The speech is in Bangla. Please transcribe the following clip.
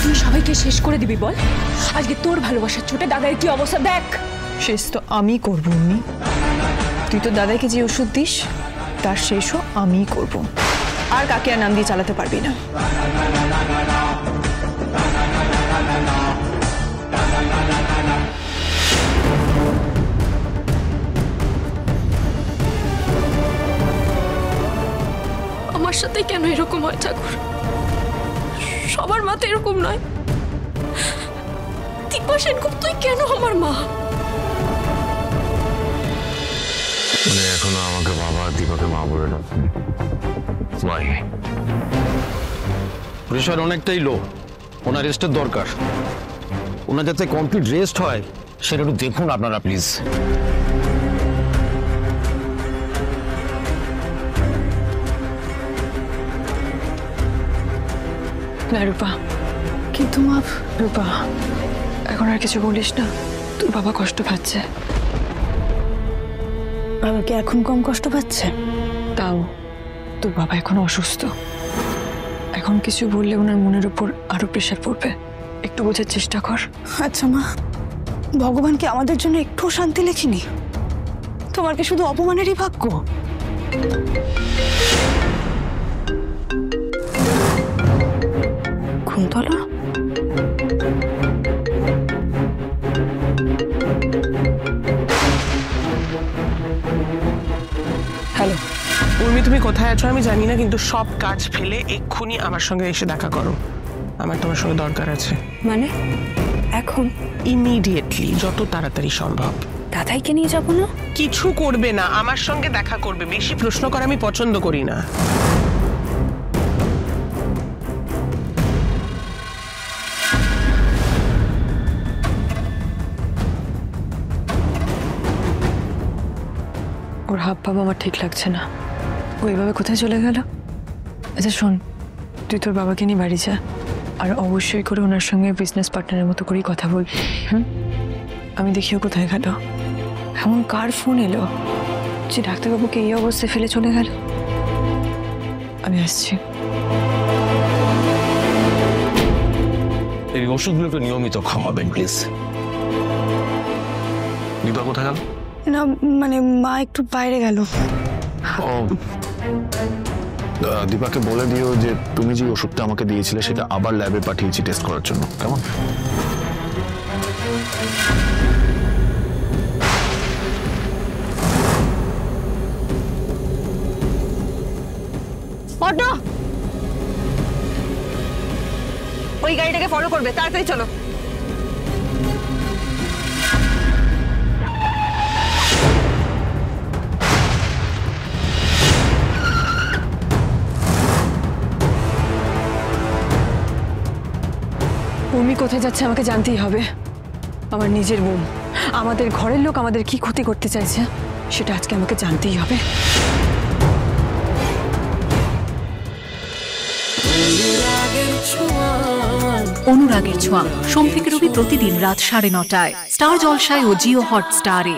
তুই সবাইকে শেষ করে দিবি বল? আজকে তোর ভালোবাসার চোটে দাদার কি অবস্থা দেখ। শেষ তো আমি করবো উনি। তুই তো দাদাকে যে ওষুধ দিস তার শেষও আমিই করব। আর কাকে আর নাম দিয়ে চালাতে পারবি না। আমার সাথে কেন এরকম হয় ঠাকুর? সবার মা তো এরকম নয়। দীপা সেনগুপ্ত তুই কেন আমার মা? উনি এখনো আমাকে বাবা, দীপাকে মা বলে ডাকেন। প্রেশার অনেকটাই লো, ওনার রেস্টের দরকার। ওনার যাতে কমপ্লিট রেস্ট হয় সেটা একটু দেখুন আপনারা প্লিজ। না রূপা, কিন্তু মা, রূপা এখন আর কিছু বলিস না। তোর বাবা কষ্ট পাচ্ছে। বাবা কি এখন কম কষ্ট পাচ্ছে? তাও তোর বাবা এখন অসুস্থ। এখন কিছু বললে ওনার মনের উপর আরো প্রেশার পড়বে। একটু বোঝার চেষ্টা কর। আচ্ছা মা, ভগবান কি আমাদের জন্য একটু শান্তি লেখেনি? তোমার কি শুধু অপমানেরই ভাগ্য? কুন্তলা, হ্যালো উর্মি, তুমি কোথায় আছো আমি জানি না, কিন্তু সব কাজ ফেলে এক্ষুনি আমার সঙ্গে এসে দেখা করো। আমার তোমার সঙ্গে দরকার আছে। মানে এখন? ইমিডিয়েটলি, যত তাড়াতাড়ি সম্ভব। দাদাইকে নিয়ে যাবো না? কিছু করবে না, আমার সঙ্গে দেখা করবে। বেশি প্রশ্ন করা আমি পছন্দ করি না। ওর হাব ভাব আমার ঠিক লাগছে না। ওইভাবে কোথায় চলে গেল? আচ্ছা শোন, তুই তোর বাবাকে নিয়ে বাড়ি যা, আর অবশ্যই করে ওনার সঙ্গে বিজনেস পার্টনারের মতো করেই কথা বল। আমি দেখিও কোথায় গেল। এমন কার ফোন এলো যে ডাক্তারবাবুকে এই অবস্থায় ফেলে চলে গেল? আমি আসছি। এই ওষুধগুলো একটু নিয়মিত খাওয়াবেন প্লিজ। দীপা কোথায় গেল? না মানে মা একটু বাইরে গেল। দীপাকে বলে দিও যে তুমি যে ওষুধটা আমাকে দিয়েছিলে সেটা আবার ল্যাবে পাঠিয়েছি টেস্ট করার জন্য, কেমন? অটো, ওই গাড়িটাকে ফলো করবে, তাড়াতাড়ি চলো। উর্মি কোথায় যাচ্ছে আমাকে জানতেই হবে। আমার নিজের বোন, আমাদের ঘরের লোক আমাদের কি ক্ষতি করতে চাইছে সেটা আজকে আমাকে জানতেই হবে। অনুরাগের ছোঁয়া সোম থেকে রবি প্রতিদিন রাত 9:30টায় স্টার জলসায় ও জিও হটস্টারে।